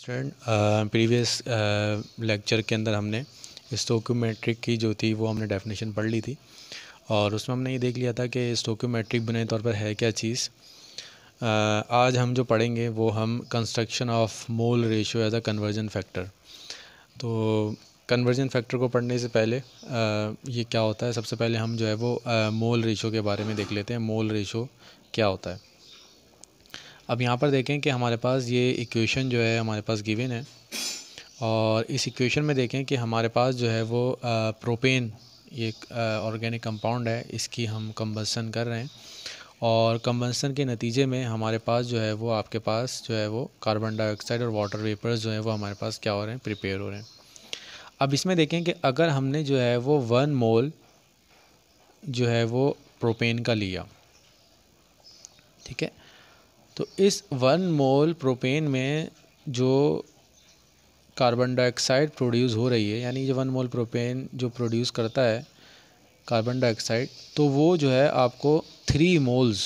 Student previous lecture के अंदर हमने स्टोइकोमेट्रिक की जो थी वो हमने डेफिनेशन पढ़ ली थी और उसमें हमने ये देख लिया था कि स्टोइकोमेट्रिक बुनियादी तौर पर है क्या चीज़। आज हम जो पढ़ेंगे वो हम construction of mole ratio as a conversion factor. तो कन्वर्जन फैक्टर को पढ़ने से पहले ये क्या होता है, सबसे पहले हम जो है वो मोल रेशियो के बारे में देख लेते हैं। मोल रेशियो क्या होता है। अब यहाँ पर देखें कि हमारे पास ये इक्वेशन जो है हमारे पास गिवन है और इस इक्वेशन में देखें कि हमारे पास जो है वो प्रोपेन ये ऑर्गेनिक कंपाउंड है, इसकी हम कंबसन कर रहे हैं और कंबसन के नतीजे में हमारे पास जो है वो आपके पास जो है वो कार्बन डाइऑक्साइड और वाटर वेपर्स जो है वो हमारे पास क्या हो रहे हैं, प्रिपेयर हो रहे हैं। अब इसमें देखें कि अगर हमने जो है वो 1 मोल जो है वो प्रोपेन का लिया, ठीक है, तो इस 1 मोल प्रोपेन में जो कार्बन डाइऑक्साइड प्रोड्यूस हो रही है, यानी जो 1 मोल प्रोपेन जो प्रोड्यूस करता है कार्बन डाइऑक्साइड, तो वो जो है आपको 3 मोल्स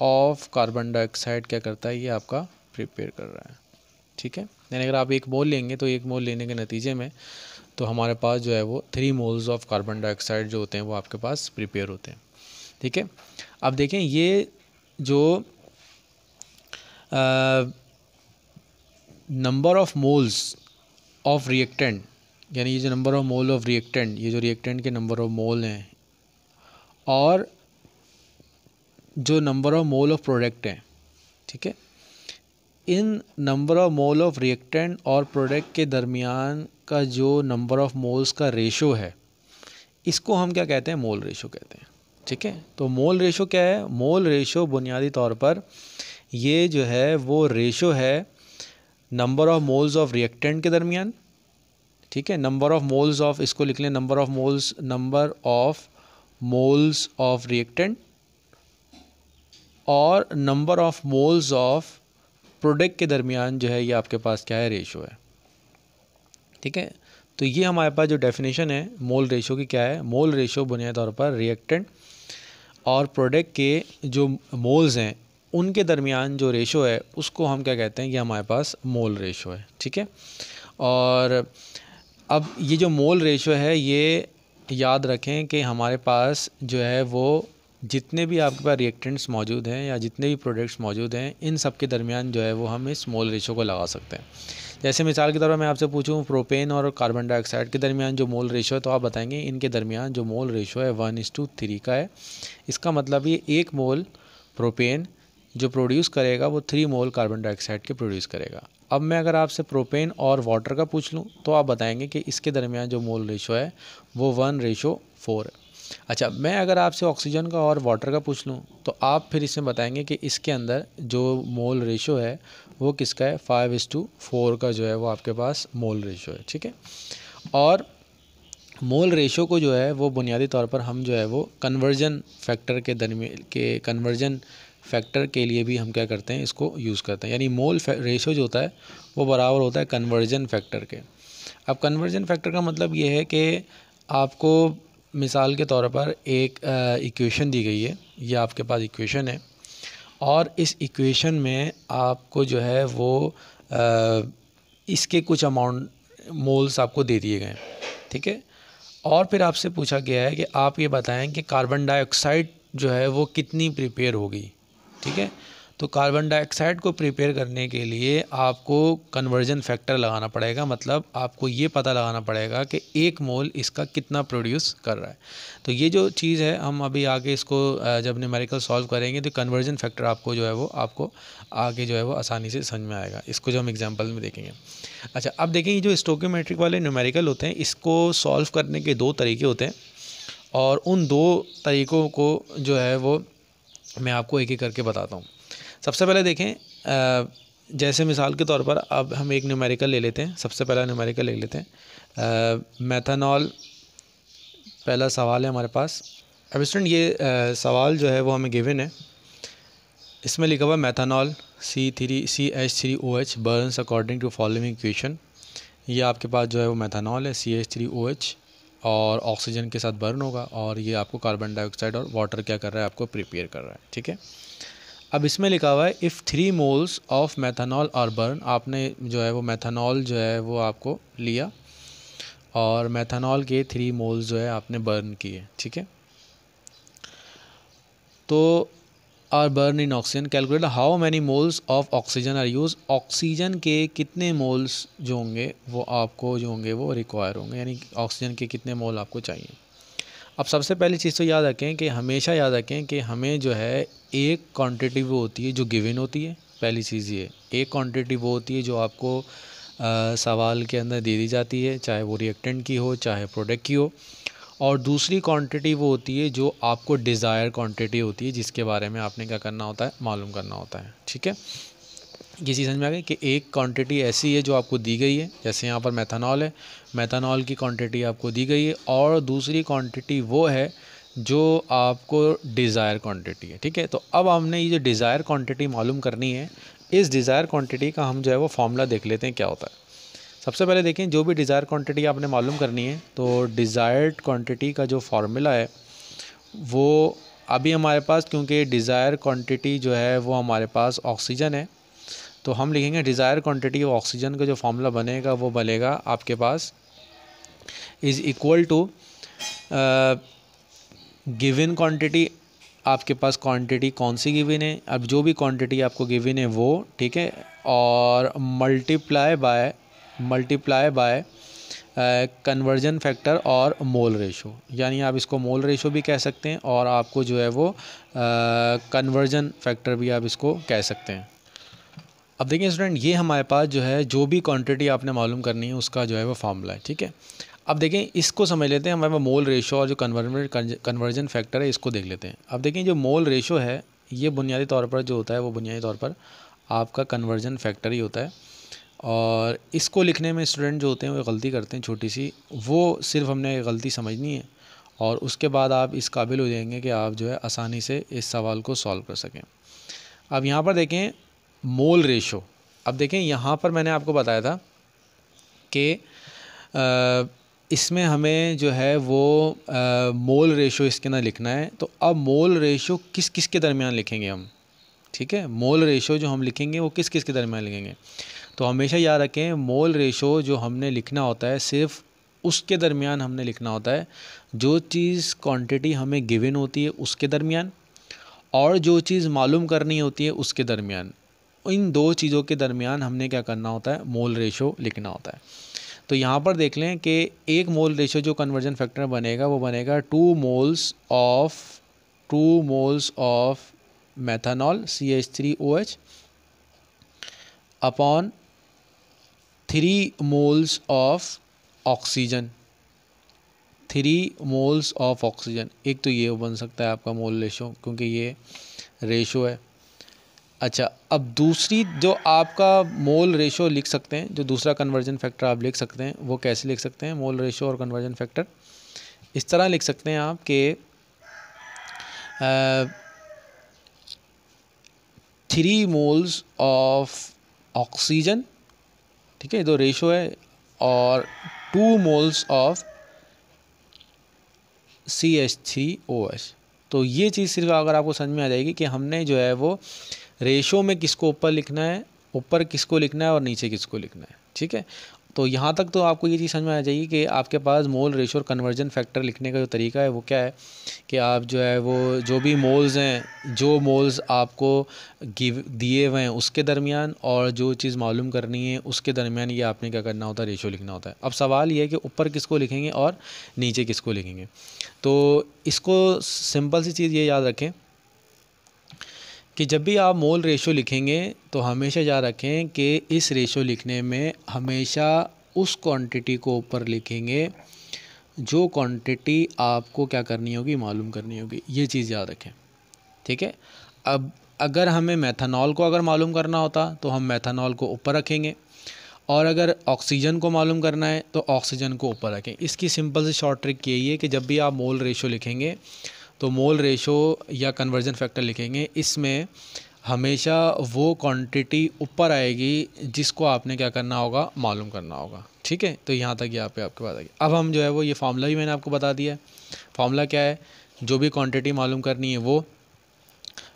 ऑफ कार्बन डाइऑक्साइड क्या करता है, ये आपका प्रिपेयर कर रहा है, ठीक है। यानी अगर आप 1 मोल लेंगे तो 1 मोल लेने के नतीजे में तो हमारे पास जो है वो 3 मोल्स ऑफ कार्बन डाइऑक्साइड जो होते हैं वो आपके पास प्रिपेयर होते हैं, ठीक है। अब देखें ये जो number of moles of reactant, यानी ये जो number of mole of reactant, ये जो रिएक्टेंट के नंबर ऑफ मोल हैं और जो number of mole of product हैं, ठीक है, इन number of mole of reactant और प्रोडक्ट के दरमियान का जो नंबर ऑफ मोल्स का रेशो है, इसको हम क्या कहते हैं, मोल रेशो कहते हैं, ठीक है। तो मोल रेशो क्या है, मोल रेशो बुनियादी तौर पर ये जो है वो रेशो है number of moles of reactant के दरमियान, ठीक है, नंबर ऑफ मोल्स ऑफ, इसको लिख लें number of moles of reactant और number of moles of product के दरमियान जो है ये आपके पास क्या है, रेशो है, ठीक है। तो ये हमारे पास जो डेफिनेशन है मोल रेशो की क्या है, मोल रेशो बुनियादी तौर पर रिएक्टेंट और प्रोडक्ट के जो मोल्स हैं उनके दरमियान जो रेशो है उसको हम क्या कहते हैं, ये हमारे पास मोल रेशो है, ठीक है। और अब ये जो मोल रेशो है ये याद रखें कि हमारे पास जो है वो जितने भी आपके पास रिएक्टेंट्स मौजूद हैं या जितने भी प्रोडक्ट्स मौजूद हैं इन सब के दरमियान जो है वो हम इस मोल रेशो को लगा सकते हैं। जैसे मिसाल के तौर पर मैं आपसे पूछूं प्रोपेन और कार्बन डाइऑक्साइड के दरमियान जो मोल रेशो है, तो आप बताएंगे इनके दरमियान जो मोल रेशो है 1:3 का है। इसका मतलब ये 1 मोल प्रोपेन जो प्रोड्यूस करेगा वो 3 मोल कार्बन डाइऑक्साइड के प्रोड्यूस करेगा। अब मैं अगर आपसे प्रोपेन और वाटर का पूछ लूँ तो आप बताएंगे कि इसके दरमियान जो मोल रेशो है वो 1:4 है। अच्छा, मैं अगर आपसे ऑक्सीजन का और वाटर का पूछ लूँ तो आप फिर इसमें बताएंगे कि इसके अंदर जो मोल रेशो है वो किसका है, 5:4 का जो है वो आपके पास मोल रेशो है, ठीक है। और मोल रेशो को जो है वो बुनियादी तौर पर हम जो है वो कन्वर्जन फैक्टर के दरमियान के कन्वर्जन फैक्टर के लिए भी हम क्या करते हैं, इसको यूज़ करते हैं। यानी मोल रेशो जो होता है वो बराबर होता है कन्वर्जन फैक्टर के। अब कन्वर्जन फैक्टर का मतलब ये है कि आपको मिसाल के तौर पर एक इक्वेशन दी गई है, ये आपके पास इक्वेशन है और इस इक्वेशन में आपको जो है वो इसके कुछ अमाउंट मोल्स आपको दे दिए गए, ठीक है। और फिर आपसे पूछा गया है कि आप ये बताएं कि कार्बन डाइऑक्साइड जो है वो कितनी प्रिपेयर होगी, ठीक है। तो कार्बन डाइऑक्साइड को प्रिपेयर करने के लिए आपको कन्वर्जन फैक्टर लगाना पड़ेगा, मतलब आपको ये पता लगाना पड़ेगा कि 1 मोल इसका कितना प्रोड्यूस कर रहा है। तो ये जो चीज़ है हम अभी आगे इसको जब न्यूमेरिकल सॉल्व करेंगे तो कन्वर्जन फैक्टर आपको जो है वो आपको आगे जो है वो आसानी से समझ में आएगा, इसको जो हम एग्जाम्पल में देखेंगे। अच्छा, अब देखें ये जो स्टोइकोमेट्रिक वाले न्यूमेरिकल होते हैं इसको सॉल्व करने के 2 तरीके होते हैं और उन 2 तरीक़ों को जो है वो मैं आपको एक एक करके बताता हूँ। सबसे पहले देखें, जैसे मिसाल के तौर पर अब हम एक न्यूमेरिकल ले लेते हैं। सबसे पहला न्यूमेरिकल ले लेते हैं मेथनॉल, पहला सवाल है हमारे पास। अब स्टूडेंट ये सवाल जो है वो हमें गिवन है, इसमें लिखा हुआ methanol CH3OH burns according to following equation. ये आपके पास जो है वो मेथनॉल है CH3OH और ऑक्सीजन के साथ बर्न होगा और ये आपको कार्बन डाइऑक्साइड और वाटर क्या कर रहा है, आपको प्रिपेयर कर रहा है, ठीक है। अब इसमें लिखा हुआ है if 3 moles of methanol are burn, आपने जो है वो मेथनॉल जो है वो आपको लिया और मेथनॉल के 3 मोल्स जो है आपने बर्न किए, ठीक है। तो are burn in oxygen, calculate how many moles of oxygen are use, oxygen के कितने मोल्स जो होंगे वो आपको जो होंगे वो रिक्वायर होंगे, यानी ऑक्सीजन के कितने मोल आपको चाहिए। अब सबसे पहली चीज़ तो याद रखें कि हमेशा याद रखें कि हमें जो है एक क्वांटिटी वो होती है जो गिवन होती है। पहली चीज़ ये, एक क्वांटिटी वो होती है जो आपको सवाल के अंदर दे दी जाती है, चाहे वो रिएक्टेंट की हो चाहे प्रोडक्ट की हो। और दूसरी क्वांटिटी वो होती है जो आपको डिज़ायर क्वांटिटी होती है, जिसके बारे में आपने क्या करना होता है, मालूम करना होता है, ठीक है। ये चीज़ समझ में आ गई कि एक क्वांटिटी ऐसी है जो आपको दी गई है, जैसे यहाँ पर मेथनॉल है, मेथनॉल की क्वांटिटी आपको दी गई है, और दूसरी क्वांटिटी वो है जो आपको डिज़ायर क्वांटिटी है, ठीक है। तो अब हमने ये जो डिज़ायर क्वांटिटी मालूम करनी है, इस डिज़ायर क्वांटिटी का हम जो है वो फॉर्मूला देख लेते हैं क्या होता है। सबसे पहले देखें, जो भी डिज़ायर क्वांटिटी आपने मालूम करनी है, तो डिज़ायर्ड क्वांटिटी का जो फार्मूला है वो अभी हमारे पास, क्योंकि डिज़ायर क्वांटिटी जो है वो हमारे पास ऑक्सीजन है, तो हम लिखेंगे डिज़ायर क्वांटिटी ऑफ ऑक्सीजन का जो फार्मूला बनेगा वो बनेगा आपके पास is equal to given quantity. आपके पास क्वांटिटी कौन सी गिवन है, अब जो भी क्वांटिटी आपको गिवन है वो, ठीक है, और मल्टीप्लाई बाय कन्वर्जन फैक्टर और मोल रेशो, यानी आप इसको मोल रेशो भी कह सकते हैं और आपको जो है वो कन्वर्जन फैक्टर भी आप इसको कह सकते हैं। अब देखिए स्टूडेंट, ये हमारे पास जो है जो भी क्वांटिटी आपने मालूम करनी है उसका जो है वो फार्मूला है, ठीक है। अब देखें, इसको समझ लेते हैं, हमारे पास मोल रेशो और जो कन्वर्जन फैक्टर है इसको देख लेते हैं। अब देखें, जो मोल रेशो है ये बुनियादी तौर पर जो होता है वो बुनियादी तौर पर आपका कन्वर्जन फैक्टर ही होता है, और इसको लिखने में स्टूडेंट जो होते हैं वो गलती करते हैं छोटी सी, वो सिर्फ हमने गलती समझनी है और उसके बाद आप इस काबिल हो जाएंगे कि आप जो है आसानी से इस सवाल को सॉल्व कर सकें। अब यहाँ पर देखें मोल रेशो, अब देखें यहाँ पर मैंने आपको बताया था कि इसमें हमें जो है वो मोल रेशो इसके अंदर लिखना है। तो अब मोल रेशो किस किस के दरमियान लिखेंगे हम, ठीक है, मोल रेशो जो हम लिखेंगे वो किस किस के दरमियान लिखेंगे। तो हमेशा याद रखें, मोल रेशो जो हमने लिखना होता है सिर्फ उसके दरमियान हमने लिखना होता है जो चीज़ क्वांटिटी हमें गिवन होती है उसके दरमियान, और जो चीज़ मालूम करनी होती है उसके दरमियान। इन दो चीज़ों के दरमियान हमने क्या करना होता है, मोल रेशो लिखना होता है। तो यहाँ पर देख लें कि एक मोल रेशो जो कन्वर्जन फैक्टर बनेगा वो बनेगा 2 moles of methanol CH3OH upon 3 moles of oxygen, 3 moles of oxygen. एक तो ये बन सकता है आपका मोल रेशो, क्योंकि ये रेशो है। अच्छा, अब दूसरी जो आपका मोल रेशो लिख सकते हैं, जो दूसरा कन्वर्जन फैक्टर आप लिख सकते हैं, वो कैसे लिख सकते हैं मोल रेशो और कन्वर्जन फैक्टर, इस तरह लिख सकते हैं आप कि 3 मोल्स ऑफ ऑक्सीजन, ठीक है, जो रेशो है, और 2 मोल्स ऑफ CH3OH। तो ये चीज़ सिर्फ अगर आपको समझ में आ जाएगी कि हमने जो है वो रेशो में किसको ऊपर लिखना है, ऊपर किसको लिखना है और नीचे किसको लिखना है, ठीक है। तो यहाँ तक तो आपको ये चीज़ समझ में आ जाएगी कि आपके पास मोल रेशो और कन्वर्जन फैक्टर लिखने का जो तरीका है वो क्या है, कि आप जो है वो जो भी मोल्स हैं, जो मोल्स आपको दिए हुए हैं उसके दरमियान, और जो चीज़ मालूम करनी है उसके दरमियान, ये आपने क्या करना होता है, रेशो लिखना होता है। अब सवाल ये है कि ऊपर किसको लिखेंगे और नीचे किसको लिखेंगे। तो इसको सिंपल सी चीज़ ये याद रखें कि जब भी आप मोल रेशो लिखेंगे तो हमेशा याद रखें कि इस रेशो लिखने में हमेशा उस क्वांटिटी को ऊपर लिखेंगे जो क्वांटिटी आपको क्या करनी होगी, मालूम करनी होगी। ये चीज़ याद रखें, ठीक है। अब अगर हमें मेथनॉल को अगर मालूम करना होता तो हम मेथनॉल को ऊपर रखेंगे, और अगर ऑक्सीजन को मालूम करना है तो ऑक्सीजन को ऊपर रखें। इसकी सिंपल सी शॉर्ट ट्रिक यही है कि जब भी आप मोल रेशो लिखेंगे तो मोल रेशो या कन्वर्जन फैक्टर लिखेंगे, इसमें हमेशा वो क्वांटिटी ऊपर आएगी जिसको आपने क्या करना होगा, मालूम करना होगा, ठीक है। तो यहाँ तक यहाँ पे आपके बात आएगी। अब हम जो है वो ये फार्मूला भी मैंने आपको बता दिया है। फार्मूला क्या है, जो भी क्वांटिटी मालूम करनी है वो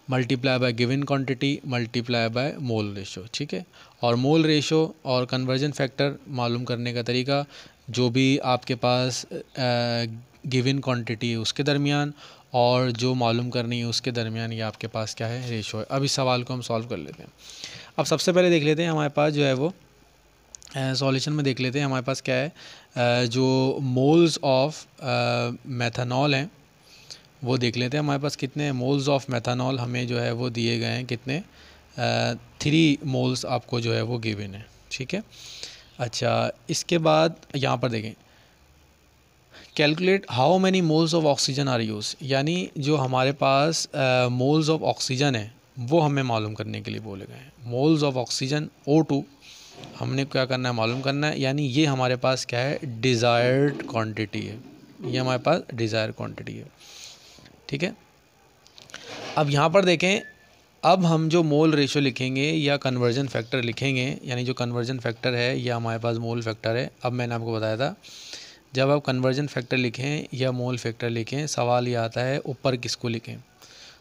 multiply by given quantity multiply by mole ratio, ठीक है। और मोल रेशो और कन्वर्जन फैक्टर मालूम करने का तरीका, जो भी आपके पास गिवन क्वांटिटी है उसके दरमियान और जो मालूम करनी है उसके दरमियान ये आपके पास क्या है, रेशो है। अब इस सवाल को हम सॉल्व कर लेते हैं। अब सबसे पहले देख लेते हैं हमारे पास जो है वो सॉल्यूशन में देख लेते हैं हमारे पास क्या है, जो मोल्स ऑफ मेथनॉल हैं वो देख लेते हैं। हमारे पास कितने मोल्स ऑफ मेथनॉल हमें जो है वो दिए गए हैं, कितने 3 मोल्स आपको जो है वो गिवन है, ठीक है। अच्छा, इसके बाद यहाँ पर देखें calculate how many moles of oxygen are use, यानी जो हमारे पास मोल्स ऑफ ऑक्सीजन है वो हमें मालूम करने के लिए बोले गए हैं। मोल्स ऑफ ऑक्सीजन O2 हमने क्या करना है, मालूम करना है, यानी ये हमारे पास क्या है, डिज़ायर्ड क्वांटिटी है, ये हमारे पास डिज़ायर क्वांटिटी है, ठीक है। अब यहाँ पर देखें, अब हम जो मोल रेशो लिखेंगे या कन्वर्जन फैक्टर लिखेंगे, यानी जो कन्वर्जन फैक्टर है या हमारे पास मोल फैक्टर है। अब मैंने आपको बताया था जब आप कन्वर्जन फैक्टर लिखें या मोल फैक्टर लिखें, सवाल ये आता है ऊपर किसको लिखें।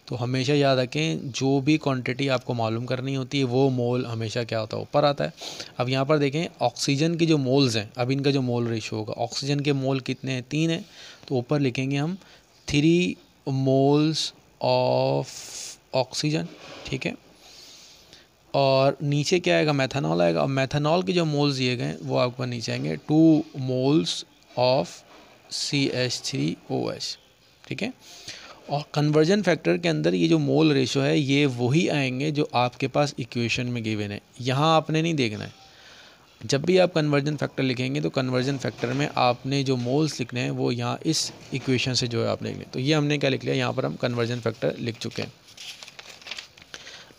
तो हमेशा याद रखें जो भी क्वांटिटी आपको मालूम करनी होती है वो मोल हमेशा क्या होता है, ऊपर आता है। अब यहाँ पर देखें ऑक्सीजन के जो मोल्स हैं, अब इनका जो मोल रेशो होगा, ऑक्सीजन के मोल कितने हैं, 3 हैं, तो ऊपर लिखेंगे हम 3 मोल्स ऑफ ऑक्सीजन, ठीक है। और नीचे क्या आएगा, मेथनॉल आएगा। और मेथनॉल के जो मोल्स दिए गए वो आपको नीचे आएंगे 2 मोल्स ऑफ CH3OH, ठीक है। और कन्वर्जन फैक्टर के अंदर ये जो मोल रेशो है ये वही आएंगे जो आपके पास इक्वेशन में गिवन है, यहाँ आपने नहीं देखना है। जब भी आप कन्वर्जन फैक्टर लिखेंगे तो कन्वर्जन फैक्टर में आपने जो मोल्स लिखने हैं वो यहाँ इस इक्वेशन से जो है आपने लिखने। तो ये हमने क्या लिख लिया, यहाँ पर हम कन्वर्जन फैक्टर लिख चुके हैं।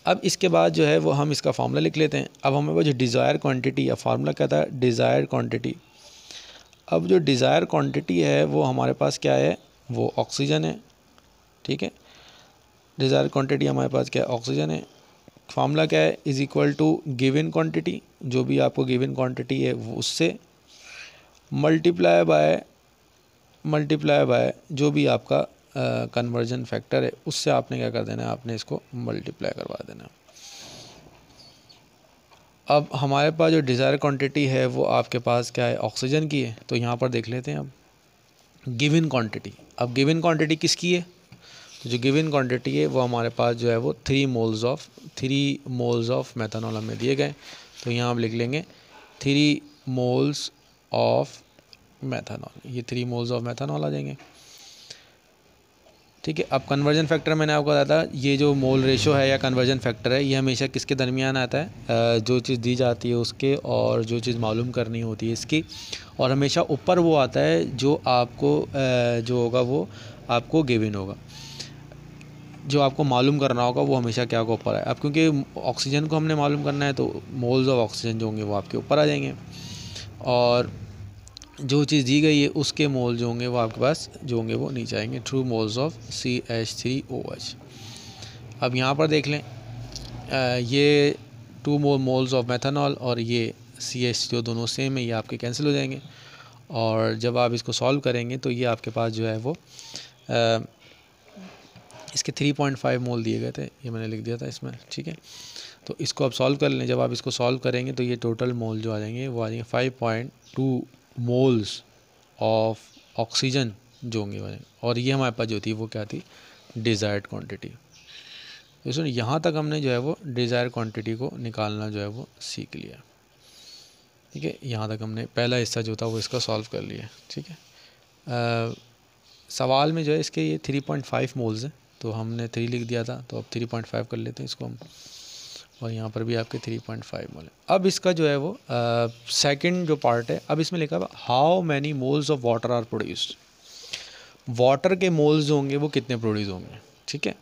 अब इसके बाद जो है वो हम इसका फार्मूला लिख लेते हैं। अब हमें वो जो डिज़ायर क्वांटिटी या फार्मूला क्या था, डिज़ायर क्वांटिटी। अब जो डिज़ायर क्वांटिटी है वो हमारे पास क्या है, वो ऑक्सीजन है, ठीक है। डिज़ायर क्वांटिटी हमारे पास क्या है, ऑक्सीजन है। फार्मूला क्या है, is equal to given quantity, जो भी आपको गिवन क्वांटिटी है वो उससे मल्टीप्लाई बाय जो भी आपका कन्वर्जन फैक्टर है उससे आपने क्या कर देना है, आपने इसको मल्टीप्लाई करवा देना है। अब हमारे पास जो डिज़ायर क्वांटिटी है वो आपके पास क्या है, ऑक्सीजन की है। तो यहाँ पर देख लेते हैं अब गिवन क्वांटिटी। अब गिवन क्वांटिटी किसकी है, तो जो गिवन क्वांटिटी है वो हमारे पास जो है वो 3 मोल्स ऑफ मेथनॉल हमें दिए गए। तो यहाँ हम लिख लेंगे 3 मोल्स ऑफ मेथनॉल, ये 3 मोल्स ऑफ मेथनॉल आ जाएंगे, ठीक है। अब कन्वर्जन फैक्टर मैंने आपको बताया था, ये जो मोल रेशो है या कन्वर्जन फैक्टर है ये हमेशा किसके दरमियान आता है, जो चीज़ दी जाती है उसके और जो चीज़ मालूम करनी होती है इसकी। और हमेशा ऊपर वो आता है जो आपको जो होगा वो आपको गिवन होगा, जो आपको मालूम करना होगा वो हमेशा क्या होगा, ऊपर है। अब क्योंकि ऑक्सीजन को हमने मालूम करना है तो मोल्स ऑफ ऑक्सीजन जो होंगे वो आपके ऊपर आ जाएंगे, और जो चीज़ दी गई है उसके मोल जो होंगे वो आपके पास जो होंगे वो नीचे आएंगे, 2 मोल्स ऑफ CH3OH। अब यहाँ पर देख लें, ये 2 मोल्स ऑफ मेथनॉल और ये CH जो दोनों सेम है ये आपके कैंसिल हो जाएंगे। और जब आप इसको सॉल्व करेंगे तो ये आपके पास जो है वो इसके 3.5 मोल दिए गए थे, ये मैंने लिख दिया था इसमें, ठीक है। तो इसको आप सॉल्व कर लें, जब आप इसको सॉल्व करेंगे तो ये टोटल मोल जो आ जाएंगे वो आ जाएंगे 5.2 मोल्स ऑफ ऑक्सीजन जो होंगे, और ये हमारे पास जो थी वो क्या थी, डिज़ायर्ड क्वांटिटी। तो सुन, यहाँ तक हमने जो है वो डिज़ायर क्वांटिटी को निकालना जो है वो सीख लिया, ठीक है। यहाँ तक हमने पहला हिस्सा जो था वो इसका सॉल्व कर लिया, ठीक है। सवाल में जो है इसके ये 3.5 मोल्स हैं, तो हमने 3 लिख दिया था, तो अब 3.5 कर लेते हैं इसको हम, और यहाँ पर भी आपके 3.5 मोल है। अब इसका जो है वो सेकंड जो पार्ट है, अब इसमें लिखा हुआ how many moles of water are produced, water के मोल्स जो होंगे वो कितने प्रोड्यूस होंगे, ठीक है।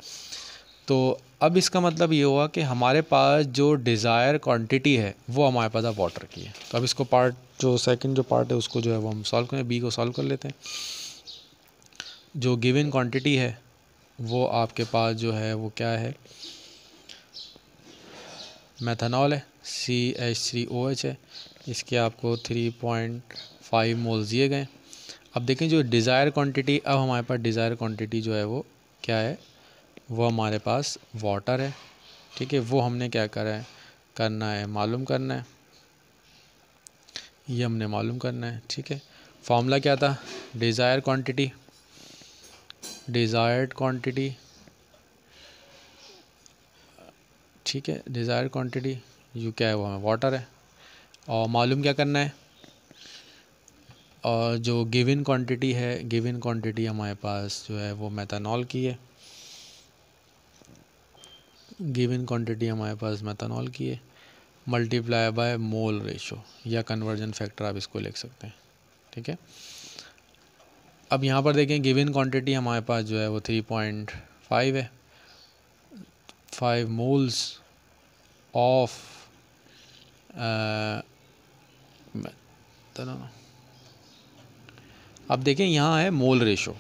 तो अब इसका मतलब ये हुआ कि हमारे पास जो डिज़ायर क्वांटिटी है वो हमारे पास अब वाटर की है। तो अब इसको पार्ट जो सेकंड जो पार्ट है उसको जो है वो हम सॉल्व करें, बी को सॉल्व कर लेते हैं। जो गिवन क्वांटिटी है वो आपके पास जो है वो क्या है, मेथनॉल है, CH3OH है, इसके आपको 3.5 मोल्स दिए गए। अब देखें जो डिज़ायर क्वांटिटी, अब हमारे पास डिज़ायर क्वांटिटी जो है वो क्या है, वो हमारे पास वाटर है, ठीक है। वो हमने क्या करना है मालूम करना है, ये हमने मालूम करना है, ठीक है। फॉर्मूला क्या था, डिज़ायर्ड क्वांटिटी, ठीक है, डिज़ायर्ड क्वांटिटी यू क्या है वो हमें वाटर है, और मालूम क्या करना है, और जो गिवन क्वांटिटी है, गिवन क्वांटिटी हमारे पास जो है वो मेथनॉल की है, गिवन क्वांटिटी हमारे पास मेथनॉल की है, मल्टीप्लाई बाय मोल रेशो या कन्वर्जन फैक्टर आप इसको लिख सकते हैं, ठीक है। अब यहाँ पर देखें गिवन क्वांटिटी हमारे पास जो है वो 3.5 है, 5 मोल्स ऑफ अब देखें यहाँ है मोल रेशो।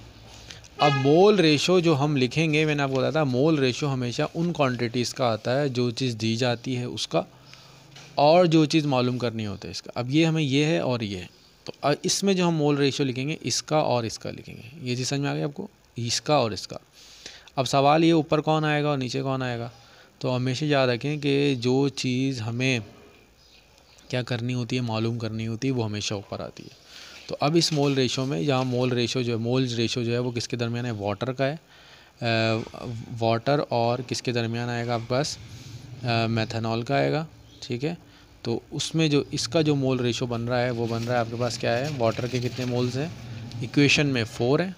अब मोल रेशो जो हम लिखेंगे, मैंने आपको बताया था मोल रेशो हमेशा उन क्वांटिटीज़ का आता है जो चीज़ दी जाती है उसका, और जो चीज़ मालूम करनी होती है इसका। अब ये हमें ये है और ये है, तो इसमें जो हम मोल रेशो लिखेंगे इसका और इसका लिखेंगे, ये चीज़ समझ में आ गई आपको, इसका और इसका। अब सवाल ये ऊपर कौन आएगा और नीचे कौन आएगा, तो हमेशा याद रखें कि जो चीज़ हमें क्या करनी होती है मालूम करनी होती है वो हमेशा ऊपर आती है। तो अब इस मोल रेशो में, जहाँ मोल रेशो जो है वो किसके दरमियान है, वाटर का है, वाटर और किसके दरमियान आएगा आपके पास, मेथनॉल का आएगा, ठीक है। तो उसमें जो इसका जो मोल रेशो बन रहा है वो बन रहा है आपके पास क्या है, वाटर के कितने मोल्स हैं, इक्वेशन में 4 है,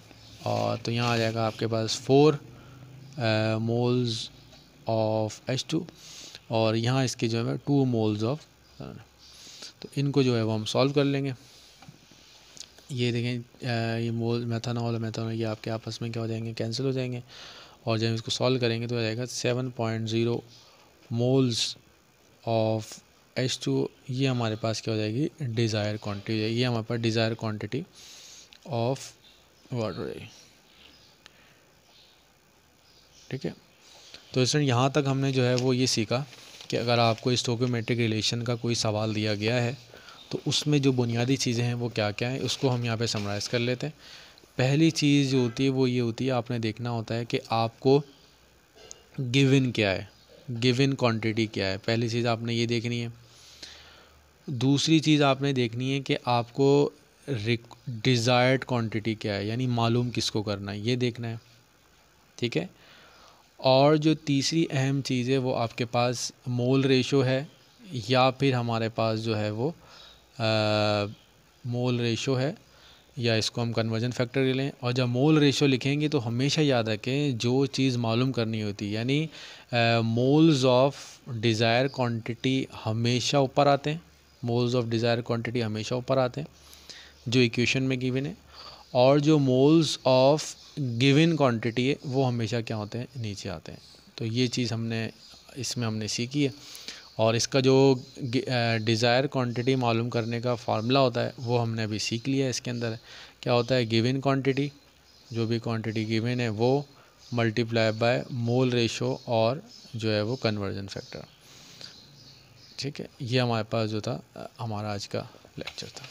और तो यहाँ आ जाएगा आपके पास 4 मोल्स ऑफ H2, और यहाँ इसके जो है 2 मोल्स ऑफ, तो इनको जो है वो हम सॉल्व कर लेंगे। ये देखें ये मोल मेथनॉल ये आपके आपस में क्या हो जाएंगे, कैंसिल हो जाएंगे, और जब इसको सॉल्व करेंगे तो आ जाएगा 7.0 मोल्स ऑफ H2। ये हमारे पास क्या हो जाएगी, डिज़ायर क्वांटिटी, ये हमारे पास डिज़ायर क्वांटिटी ऑफ वाटर है, ठीक है। तो इसलिए यहाँ तक हमने जो है वो ये सीखा कि अगर आपको स्टोइकोमेट्रिक रिलेशन का कोई सवाल दिया गया है तो उसमें जो बुनियादी चीज़ें हैं वो क्या क्या हैं, उसको हम यहाँ पे समराइज़ कर लेते हैं। पहली चीज़ जो होती है वो ये होती है, आपने देखना होता है कि आपको गिवन क्या है, गिवन क्वांटिटी क्या है, पहली चीज़ आपने ये देखनी है। दूसरी चीज़ आपने देखनी है कि आपको डिज़ायर्ड क्वांटिटी क्या है, यानी मालूम किसको करना है, ये देखना है, ठीक है। और जो तीसरी अहम चीज़ है वो आपके पास मोल रेशो है, या फिर हमारे पास जो है वो मोल रेशो है, या इसको हम कन्वर्जन फैक्टर ले लें। और जब मोल रेशो लिखेंगे तो हमेशा याद रखें जो चीज़ मालूम करनी होती है, यानी मोल्स ऑफ डिज़ायर क्वांटिटी हमेशा ऊपर आते हैं, मोल्स ऑफ डिज़ायर क्वांटिटी हमेशा ऊपर आते हैं जो इक्वेशन में गिवन है, और जो मोल्स ऑफ गिवन क्वांटिटी है वो हमेशा क्या होते हैं, नीचे आते हैं। तो ये चीज़ हमने सीखी है, और इसका जो डिज़ायर क्वांटिटी मालूम करने का फार्मूला होता है वो हमने अभी सीख लिया है। इसके अंदर क्या होता है, गिवन क्वांटिटी, जो भी क्वांटिटी गिवन है वो मल्टीप्लाई बाय मोल रेशो और जो है वो कन्वर्जन फैक्टर, ठीक है। ये हमारे पास जो था हमारा आज का लेक्चर था।